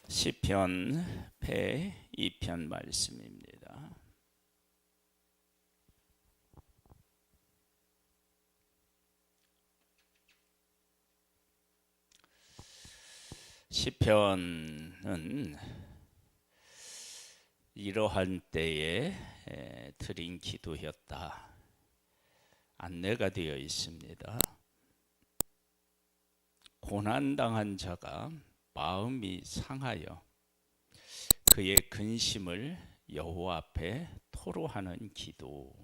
시편 102편 말씀입니다. 시편은 이러한 때에 드린 기도였다. 안내가 되어 있습니다. 고난당한 자가 마음이 상하여 그의 근심을 여호와 앞에 토로하는 기도.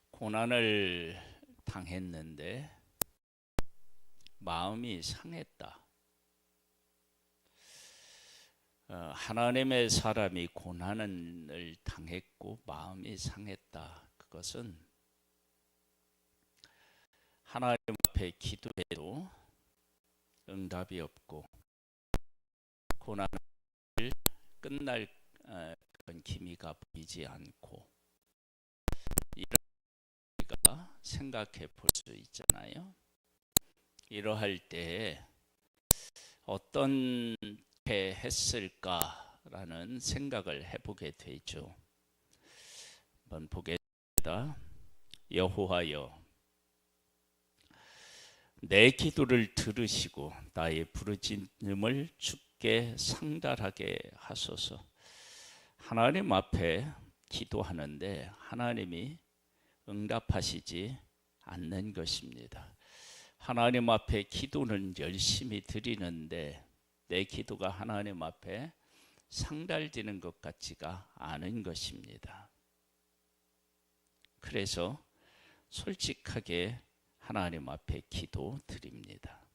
고난을 당했는데 마음이 상했다. 하나님의 사람이 고난을 당했고 마음이 상했다. 그것은 하나님 앞에 기도해도 응답이 없고 고난을 끝날 그런 기미가 보이지 않고 이런 우리가 생각해 볼 수 있잖아요. 이러할 때 어떤 했을까라는 생각을 해보게 되죠. 한번 보겠습니다. 여호와여, 내 기도를 들으시고 나의 부르짖음을 주께 상달하게 하소서. 하나님 앞에 기도하는데 하나님이 응답하시지 않는 것입니다. 하나님 앞에 기도는 열심히 드리는데 내 기도가 하나님 앞에 상달되는 것 같지가 않은 것입니다. 그래서 솔직하게 하나님 앞에 기도 드립니다.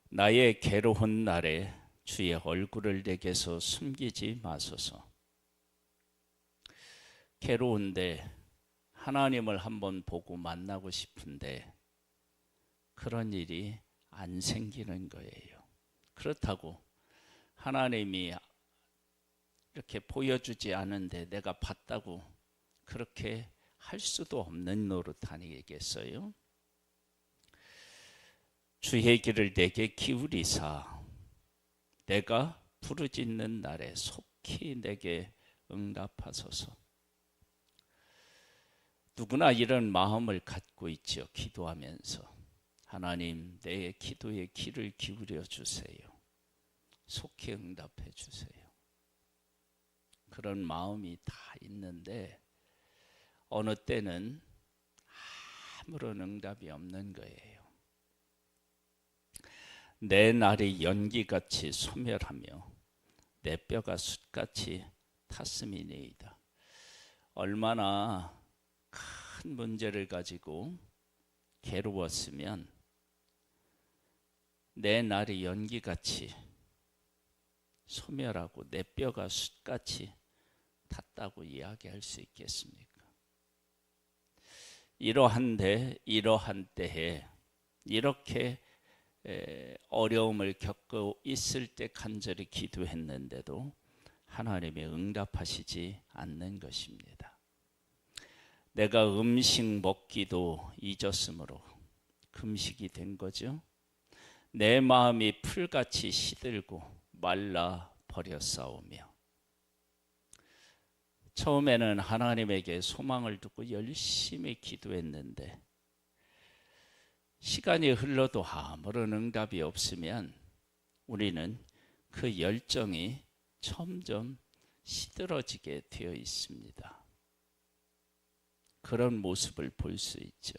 나의 괴로운 날에 주의 얼굴을 내게서 숨기지 마소서. 괴로운데 하나님을 한번 보고 만나고 싶은데 그런 일이 안 생기는 거예요. 그렇다고 하나님이 이렇게 보여주지 않은데 내가 봤다고 그렇게 할 수도 없는 노릇 아니겠어요? 주의 길을 내게 기울이사 내가 부르짖는 날에 속히 내게 응답하소서. 누구나 이런 마음을 갖고 있죠. 기도하면서 하나님, 내 기도에 귀를 기울여 주세요. 속히 응답해 주세요. 그런 마음이 다 있는데 어느 때는 아무런 응답이 없는 거예요. 내 날이 연기같이 소멸하며 내 뼈가 숯같이 탔음이니이다. 얼마나 큰 문제를 가지고 괴로웠으면 내 날이 연기같이 소멸하고 내 뼈가 숯같이 탔다고 이야기할 수 있겠습니까? 이러한 때에 이렇게 어려움을 겪고 있을 때 간절히 기도했는데도 하나님이 응답하시지 않는 것입니다. 내가 음식 먹기도 잊었으므로 금식이 된 거죠. 내 마음이 풀같이 시들고 말라 버렸사오며 처음에는 하나님에게 소망을 두고 열심히 기도했는데 시간이 흘러도 아무런 응답이 없으면 우리는 그 열정이 점점 시들어지게 되어 있습니다. 그런 모습을 볼 수 있죠.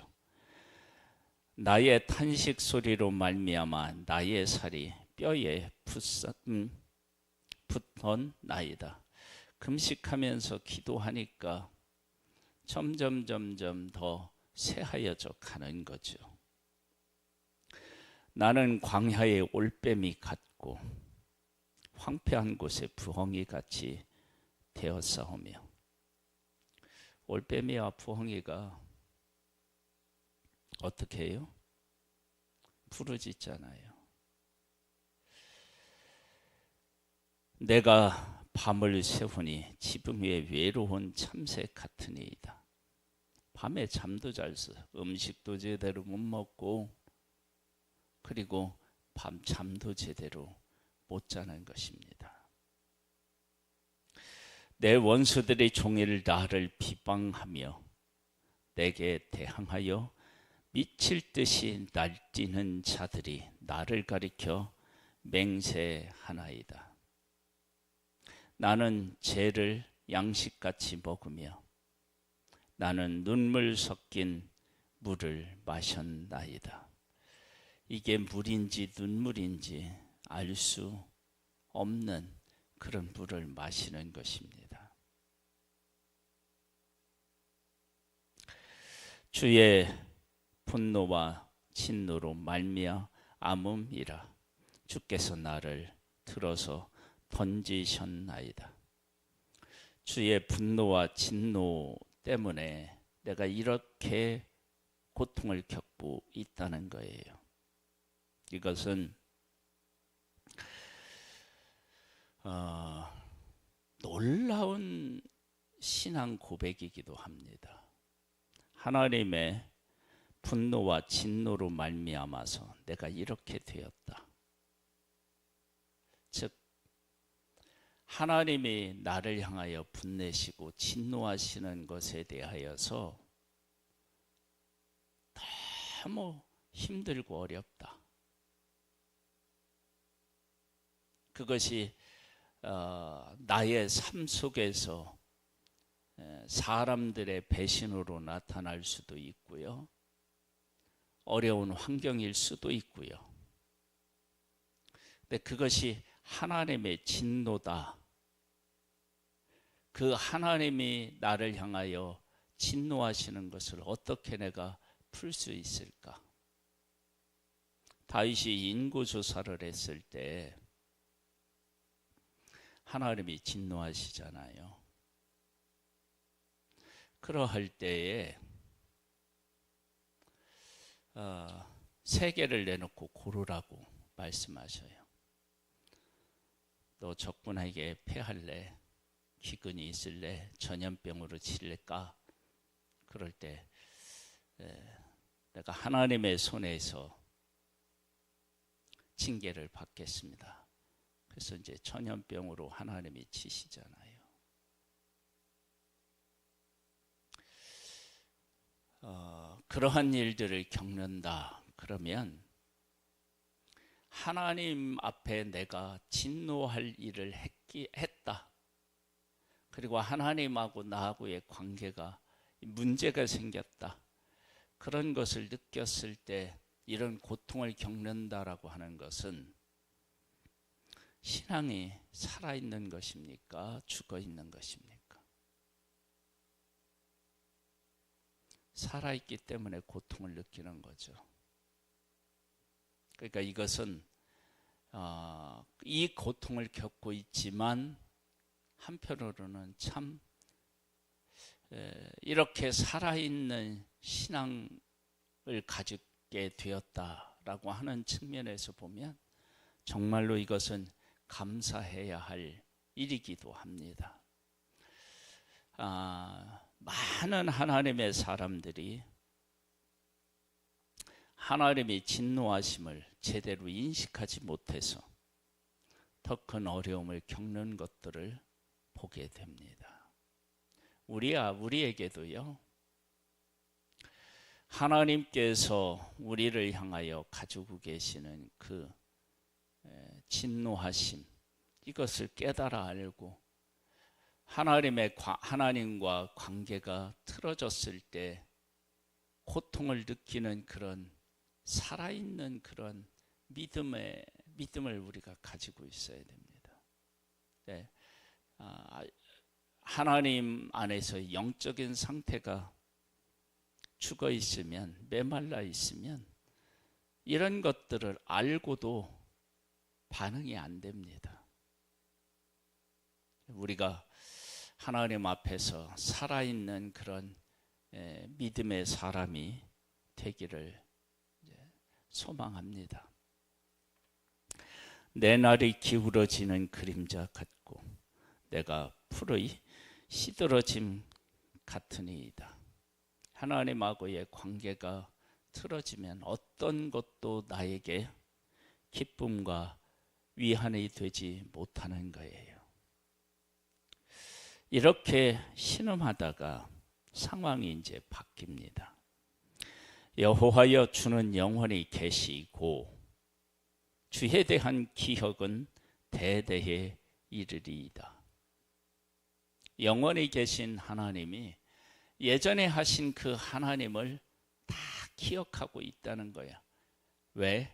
나의 탄식 소리로 말미암아 나의 살이 뼈에 붙던 나이다. 금식하면서 기도하니까 점점 더 새하여져 가는 거죠. 나는 광야의 올빼미 같고 황폐한 곳에 부엉이 같이 되었사오며 올빼미와 부엉이가 어떻게 해요? 부르짖잖아요. 내가 밤을 새우니 지붕 위에 외로운 참새 같으니이다. 밤에 잠도 잘 수, 음식도 제대로 못 먹고, 그리고 밤 잠도 제대로 못 자는 것입니다. 내 원수들이 종일 나를 비방하며 내게 대항하여 미칠 듯이 날뛰는 자들이 나를 가리켜 맹세하나이다. 나는 죄를 양식같이 먹으며 나는 눈물 섞인 물을 마셨나이다. 이게 물인지 눈물인지 알 수 없는 그런 물을 마시는 것입니다. 주의 분노와 진노로 말미암음이라. 주께서 나를 들어서 던지셨나이다. 주의 분노와 진노 때문에 내가 이렇게 고통을 겪고 있다는 거예요. 이것은 놀라운 신앙 고백이기도 합니다. 하나님의 분노와 진노로 말미암아서 내가 이렇게 되었다. 즉 하나님이 나를 향하여 분내시고 진노하시는 것에 대하여서 너무 힘들고 어렵다. 그것이 나의 삶 속에서 사람들의 배신으로 나타날 수도 있고요. 어려운 환경일 수도 있고요. 근데 그것이 하나님의 진노다. 그 하나님이 나를 향하여 진노하시는 것을 어떻게 내가 풀 수 있을까? 다윗이 인구조사를 했을 때 하나님이 진노하시잖아요. 그러할 때에 세 개를 내놓고 고르라고 말씀하셔요. 너 적군에게 패할래? 기근이 있을래? 전염병으로 치를까? 그럴 때 내가 하나님의 손에서 징계를 받겠습니다. 그래서 이제 전염병으로 하나님이 치시잖아요. 그러한 일들을 겪는다 그러면 하나님 앞에 내가 진노할 일을 했다. 그리고 하나님하고 나하고의 관계가 문제가 생겼다. 그런 것을 느꼈을 때 이런 고통을 겪는다라고 하는 것은 신앙이 살아있는 것입니까? 죽어있는 것입니까? 살아있기 때문에 고통을 느끼는 거죠. 그러니까 이것은 이 고통을 겪고 있지만 한편으로는 참 이렇게 살아있는 신앙을 가지게 되었다라고 하는 측면에서 보면 정말로 이것은 감사해야 할 일이기도 합니다. 많은 하나님의 사람들이 하나님의 진노하심을 제대로 인식하지 못해서 더 큰 어려움을 겪는 것들을 보게 됩니다. 우리에게도요, 하나님께서 우리를 향하여 가지고 계시는 그 진노하심, 이것을 깨달아 알고 하나님과 관계가 틀어졌을 때 고통을 느끼는 그런 살아있는 그런 믿음을 우리가 가지고 있어야 됩니다. 네. 하나님 안에서 영적인 상태가 죽어 있으면, 메말라 있으면 이런 것들을 알고도 반응이 안 됩니다. 우리가 하나님 앞에서 살아있는 그런 믿음의 사람이 되기를 소망합니다. 내 날이 기울어지는 그림자 같고 내가 풀의 시들어짐 같으니이다. 하나님하고의 관계가 틀어지면 어떤 것도 나에게 기쁨과 위안이 되지 못하는 거예요. 이렇게 신음하다가 상황이 이제 바뀝니다. 여호와여 주는 영원히 계시고 주에 대한 기억은 대대에 이르리이다. 영원히 계신 하나님이 예전에 하신 그 하나님을 다 기억하고 있다는 거야. 왜?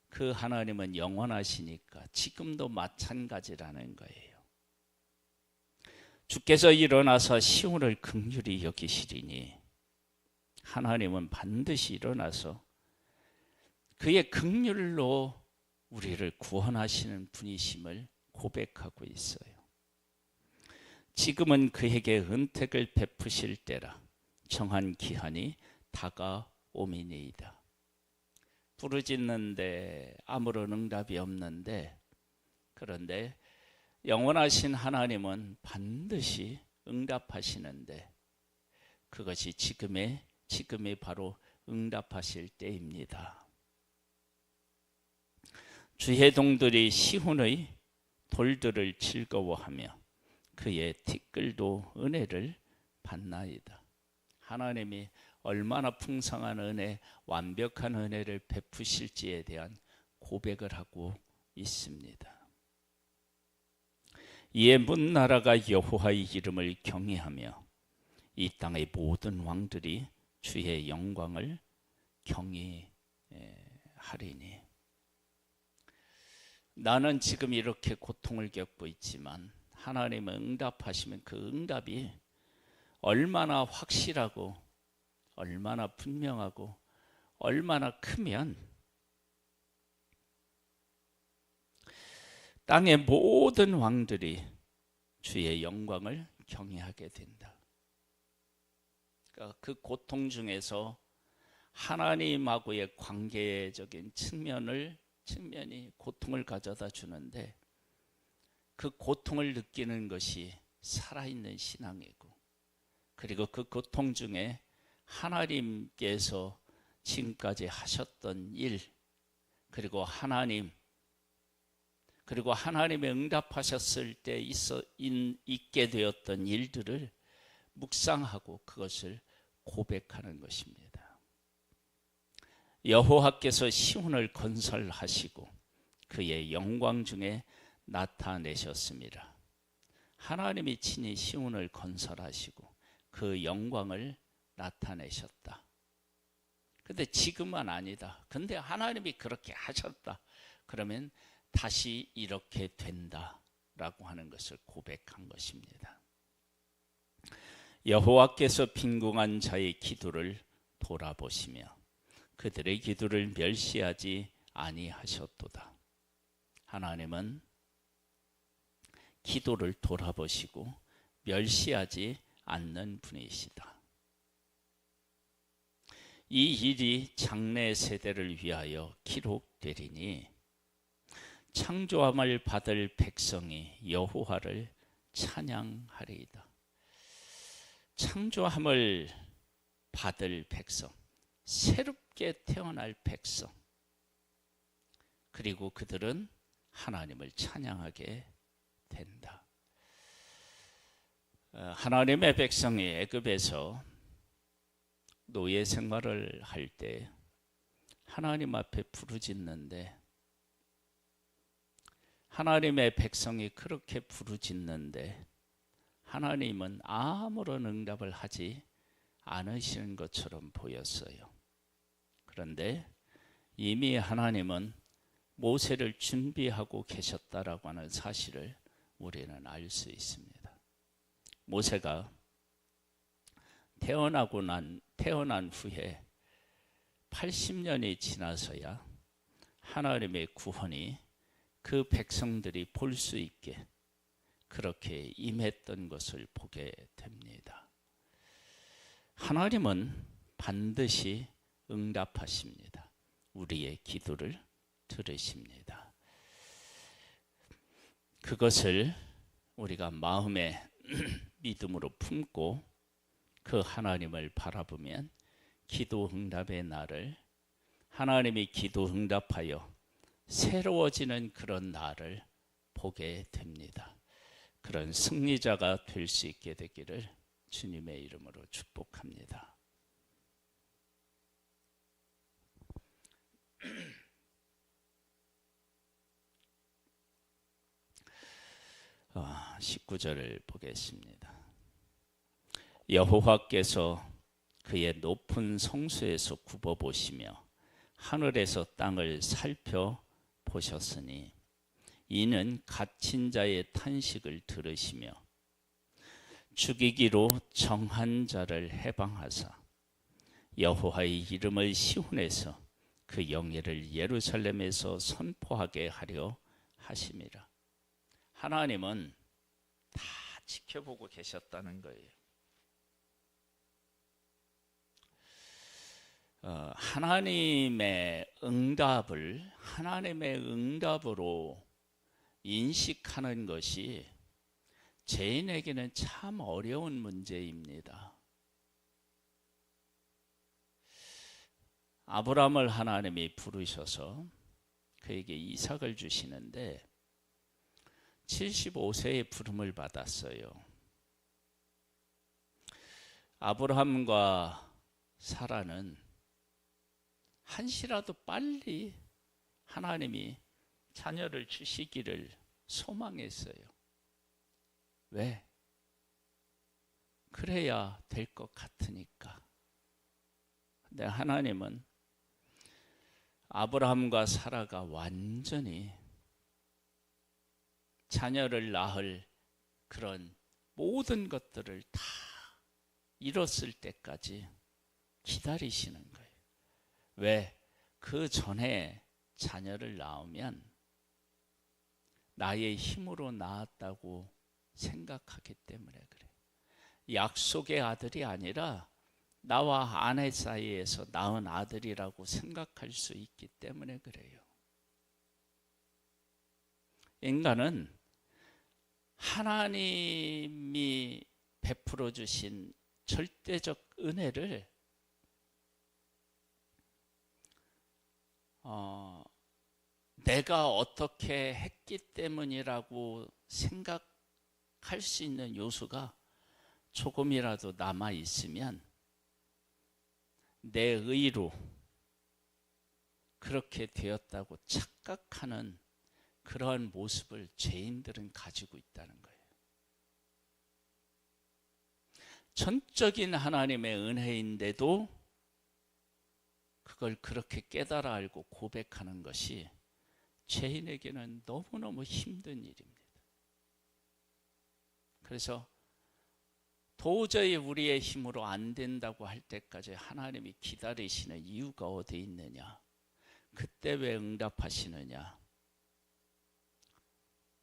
그 하나님은 영원하시니까 지금도 마찬가지라는 거예요. 주께서 일어나서 시온을 긍휼히 여기시리니 하나님은 반드시 일어나서 그의 긍휼로 우리를 구원하시는 분이심을 고백하고 있어요. 지금은 그에게 은택을 베푸실 때라. 정한 기한이 다가오미니이다. 부르짖는데 아무런 응답이 없는데, 그런데 영원하신 하나님은 반드시 응답하시는데, 그것이 지금이 바로 응답하실 때입니다. 주의 동들이 시온의 돌들을 즐거워하며 그의 티끌도 은혜를 받나이다. 하나님이 얼마나 풍성한 은혜, 완벽한 은혜를 베푸실지에 대한 고백을 하고 있습니다. 이에 문나라가 여호와의 이름을 경외하며 이 땅의 모든 왕들이 주의 영광을 경외하리니. 나는 지금 이렇게 고통을 겪고 있지만 하나님은 응답하시면 그 응답이 얼마나 확실하고 얼마나 분명하고 얼마나 크면 땅의 모든 왕들이 주의 영광을 경외하게 된다. 그러니까 그 고통 중에서 하나님하고의 관계적인 측면이 고통을 가져다 주는데, 그 고통을 느끼는 것이 살아있는 신앙이고, 그리고 그 고통 중에 하나님께서 지금까지 하셨던 일, 그리고 하나님의 응답하셨을 때 있게 되었던 일들을 묵상하고 그것을 고백하는 것입니다. 여호와께서 시온을 건설하시고 그의 영광 중에 나타내셨습니다. 하나님이 친히 시온을 건설하시고 그 영광을 나타내셨다. 근데 지금은 아니다. 근데 하나님이 그렇게 하셨다. 그러면 다시 이렇게 된다라고 하는 것을 고백한 것입니다. 여호와께서 빈궁한 자의 기도를 돌아보시며 그들의 기도를 멸시하지 아니하셨도다. 하나님은 기도를 돌아보시고 멸시하지 않는 분이시다. 이 일이 장래 세대를 위하여 기록되리니 창조함을 받을 백성이 여호와를 찬양하리이다. 창조함을 받을 백성, 새롭게 태어날 백성, 그리고 그들은 하나님을 찬양하게 된다. 하나님의 백성이 애굽에서 노예 생활을 할 때 하나님 앞에 부르짖는데, 하나님의 백성이 그렇게 부르짖는데 하나님은 아무런 응답을 하지 않으시는 것처럼 보였어요. 그런데 이미 하나님은 모세를 준비하고 계셨다라고 하는 사실을 우리는 알 수 있습니다. 모세가 태어난 후에 80년이 지나서야 하나님의 구원이 그 백성들이 볼 수 있게 그렇게 임했던 것을 보게 됩니다. 하나님은 반드시 응답하십니다. 우리의 기도를 들으십니다. 그것을 우리가 마음에 믿음으로 품고 그 하나님을 바라보면 기도 응답의 날을, 하나님이 기도 응답하여 새로워지는 그런 날을 보게 됩니다. 그런 승리자가 될 수 있게 되기를 주님의 이름으로 축복합니다. 아, 19절을 보겠습니다. 여호와께서 그의 높은 성수에서 굽어보시며 하늘에서 땅을 살펴보셨으니 이는 갇힌 자의 탄식을 들으시며 죽이기로 정한 자를 해방하사 여호와의 이름을 시온에서 그 영예를 예루살렘에서 선포하게 하려 하심이라. 하나님은 다 지켜보고 계셨다는 거예요. 하나님의 응답으로 인식하는 것이 죄인에게는 참 어려운 문제입니다. 아브라함을 하나님이 부르셔서 그에게 이삭을 주시는데 75세의 부름을 받았어요. 아브라함과 사라는 한시라도 빨리 하나님이 자녀를 주시기를 소망했어요. 왜? 그래야 될 것 같으니까. 근데 하나님은 아브라함과 사라가 완전히 자녀를 낳을 그런 모든 것들을 다 이뤘을 때까지 기다리시는 거예요. 왜? 그 전에 자녀를 낳으면 나의 힘으로 낳았다고 생각하기 때문에 그래요. 약속의 아들이 아니라 나와 아내 사이에서 낳은 아들이라고 생각할 수 있기 때문에 그래요. 인간은 하나님이 베풀어 주신 절대적 은혜를 내가 어떻게 했기 때문이라고 생각할 수 있는 요소가 조금이라도 남아 있으면 내 의로 그렇게 되었다고 착각하는 그러한 모습을 죄인들은 가지고 있다는 거예요. 전적인 하나님의 은혜인데도 그걸 그렇게 깨달아 알고 고백하는 것이 죄인에게는 너무너무 힘든 일입니다. 그래서 도저히 우리의 힘으로 안 된다고 할 때까지 하나님이 기다리시는 이유가 어디 있느냐? 그때 왜 응답하시느냐?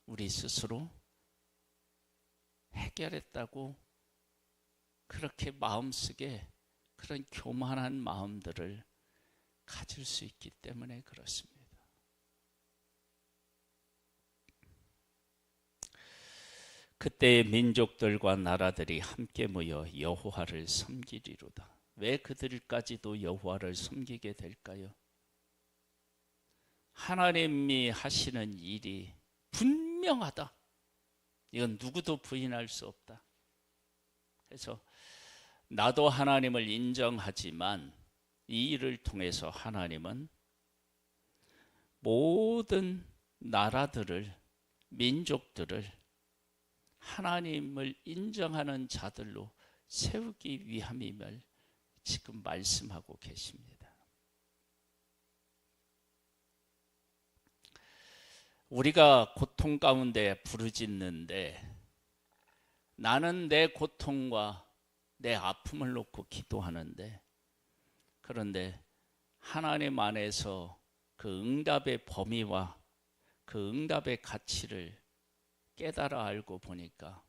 우리 스스로 해결했다고 그렇게 마음속에 그런 교만한 마음들을 가질 수 있기 때문에 그렇습니다. 그때의 민족들과 나라들이 함께 모여 여호와를 섬기리로다. 왜 그들까지도 여호와를 섬기게 될까요? 하나님이 하시는 일이 분명하다. 이건 누구도 부인할 수 없다. 그래서 나도 하나님을 인정하지만 이 일을 통해서 하나님은 모든 나라들을, 민족들을 하나님을 인정하는 자들로 세우기 위함임을 지금 말씀하고 계십니다. 우리가 고통 가운데 부르짖는데 나는 내 고통과 내 아픔을 놓고 기도하는데, 그런데 하나님 안에서 그 응답의 범위와 그 응답의 가치를 깨달아 알고 보니까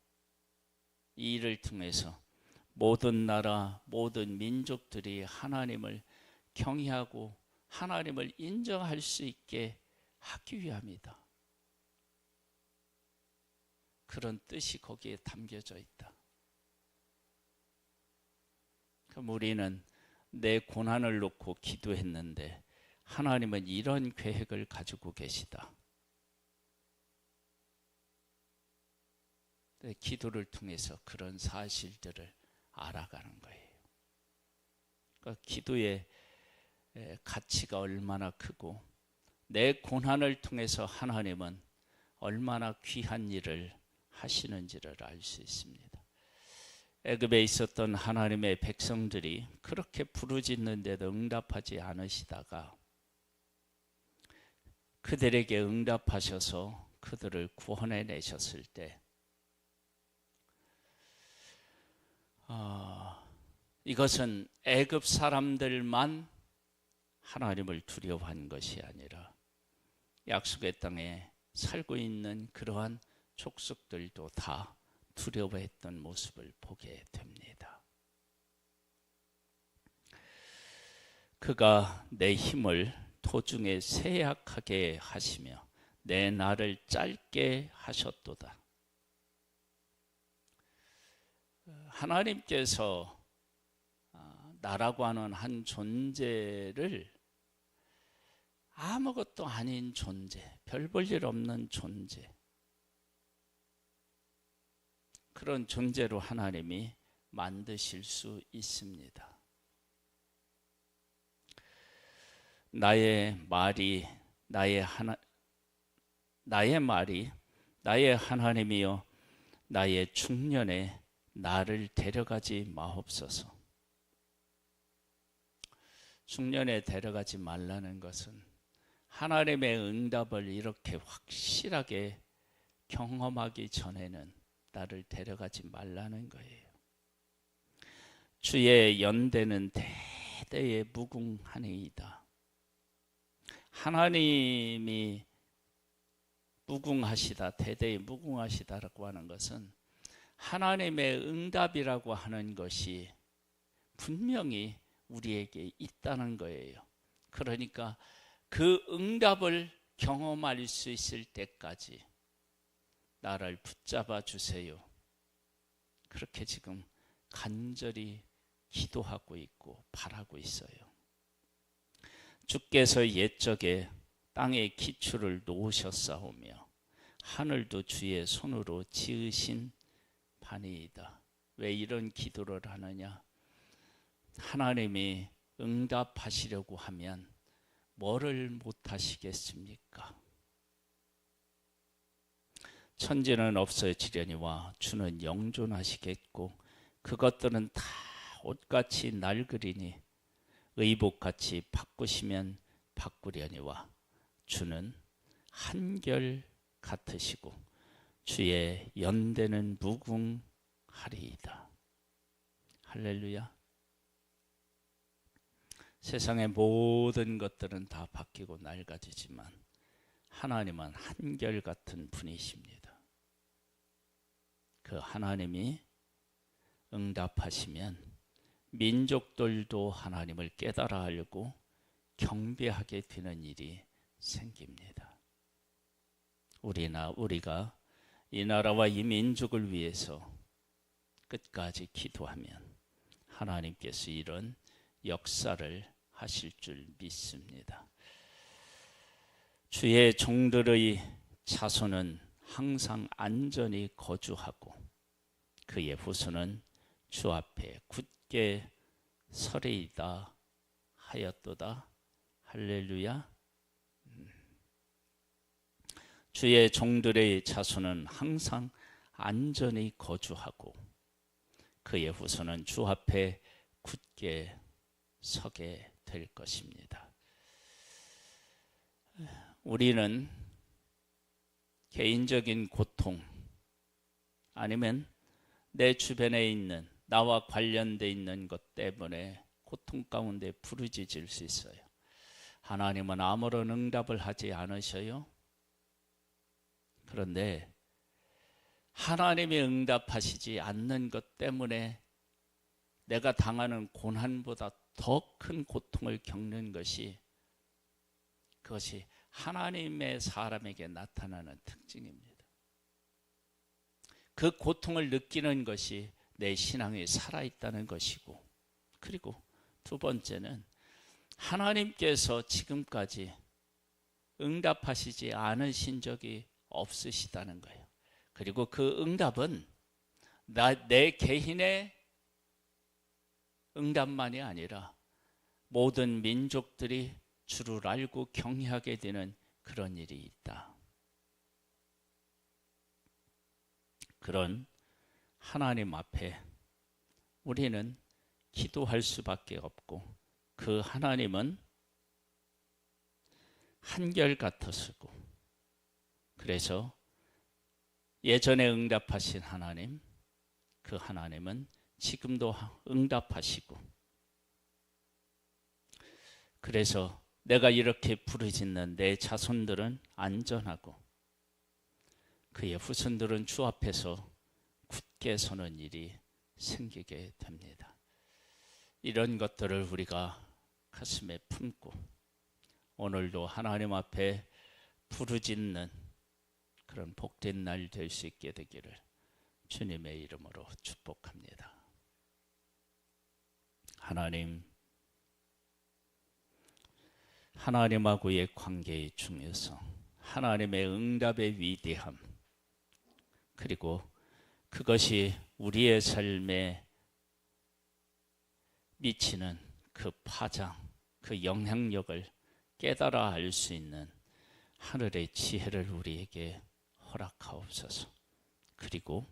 이 일을 통해서 모든 나라, 모든 민족들이 하나님을 경외하고 하나님을 인정할 수 있게 하기 위함이다. 그런 뜻이 거기에 담겨져 있다. 그럼 우리는 내 고난을 놓고 기도했는데 하나님은 이런 계획을 가지고 계시다. 기도를 통해서 그런 사실들을 알아가는 거예요. 그러니까 기도의 가치가 얼마나 크고 내 고난을 통해서 하나님은 얼마나 귀한 일을 하시는지를 알 수 있습니다. 애굽에 있었던 하나님의 백성들이 그렇게 부르짖는데도 응답하지 않으시다가 그들에게 응답하셔서 그들을 구원해 내셨을 때 이것은 애굽 사람들만 하나님을 두려워한 것이 아니라 약속의 땅에 살고 있는 그러한 족속들도 다 두려워했던 모습을 보게 됩니다. 그가 내 힘을 도중에 쇠약하게 하시며 내 날을 짧게 하셨도다. 하나님께서 나라고 하는 한 존재를 아무것도 아닌 존재, 별 볼 일 없는 존재, 그런 존재로 하나님이 만드실 수 있습니다. 나의 말이 나의 하나님이여 나의 중년에 나를 데려가지 마옵소서. 중년에 데려가지 말라는 것은 하나님의 응답을 이렇게 확실하게 경험하기 전에는 나를 데려가지 말라는 거예요. 주의 연대는 대대에 무궁하니이다. 하나님이 무궁하시다, 대대에 무궁하시다라고 하는 것은 하나님의 응답이라고 하는 것이 분명히 우리에게 있다는 거예요. 그러니까 그 응답을 경험할 수 있을 때까지 나를 붙잡아 주세요. 그렇게 지금 간절히 기도하고 있고 바라고 있어요. 주께서 옛적에 땅의 기초를 놓으셨사오며 하늘도 주의 손으로 지으신 바니이다. 왜 이런 기도를 하느냐? 하나님이 응답하시려고 하면 뭐를 못하시겠습니까? 천지는 없어지려니와 주는 영존하시겠고 그것들은 다 옷같이 낡으리니 의복같이 바꾸시면 바꾸려니와 주는 한결 같으시고 주의 연대는 무궁하리이다. 할렐루야. 세상의 모든 것들은 다 바뀌고 낡아지지만 하나님은 한결같은 분이십니다. 그 하나님이 응답하시면 민족들도 하나님을 깨달아 알고 경배하게 되는 일이 생깁니다. 우리가 이 나라와 이 민족을 위해서 끝까지 기도하면 하나님께서 이런 역사를 하실 줄 믿습니다. 주의 종들의 자손은 항상 안전히 거주하고 그의 후손은 주 앞에 굳게 서리이다 하였도다. 할렐루야. 주의 종들의 자손은 항상 안전히 거주하고 그의 후손은 주 앞에 굳게 서게 될 것입니다. 우리는 개인적인 고통 아니면 내 주변에 있는 나와 관련되어 있는 것 때문에 고통 가운데 부르짖을 수 있어요. 하나님은 아무런 응답을 하지 않으셔요. 그런데 하나님이 응답하시지 않는 것 때문에 내가 당하는 고난보다 더 큰 고통을 겪는 것이 그것이 하나님의 사람에게 나타나는 특징입니다. 그 고통을 느끼는 것이 내 신앙이 살아있다는 것이고, 그리고 두 번째는 하나님께서 지금까지 응답하시지 않으신 적이 없으시다는 거예요. 그리고 그 응답은 내 개인의 응답만이 아니라 모든 민족들이 주를 알고 경외하게 되는 그런 일이 있다. 그런 하나님 앞에 우리는 기도할 수밖에 없고, 그 하나님은 한결같으시고, 그래서 예전에 응답하신 하나님, 그 하나님은 지금도 응답하시고, 그래서 내가 이렇게 부르짖는 내 자손들은 안전하고 그의 후손들은 주 앞에서 굳게 서는 일이 생기게 됩니다. 이런 것들을 우리가 가슴에 품고 오늘도 하나님 앞에 부르짖는 그런 복된 날 될 수 있게 되기를 주님의 이름으로 축복합니다. 하나님하고의 관계의 중요성, 하나님의 응답의 위대함, 그리고 그것이 우리의 삶에 미치는 그 파장, 그 영향력을 깨달아 알 수 있는 하늘의 지혜를 우리에게 허락하옵소서. 그리고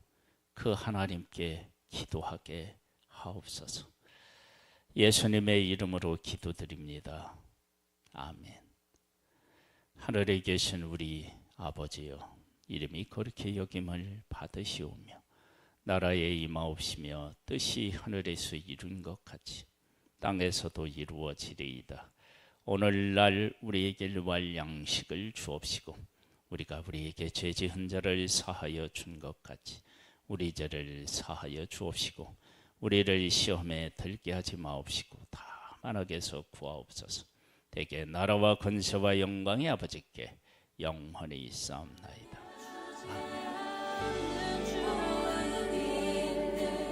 그 하나님께 기도하게 하옵소서. 예수님의 이름으로 기도드립니다. 아멘. 하늘에 계신 우리 아버지여, 이름이 거룩히 여김을 받으시오며 나라에 임하옵시며 뜻이 하늘에서 이룬 것 같이 땅에서도 이루어지리이다. 오늘날 우리에게 일용할 양식을 주옵시고 우리가 우리에게 죄 지은 자를 사하여 준 것 같이 우리 죄를 사하여 주옵시고 우리를 시험에 들게 하지 마옵시고 다만 악에서 구하옵소서. 대개 나라와 권세와 영광이 아버지께 영원히 있사옵나이다. 아멘.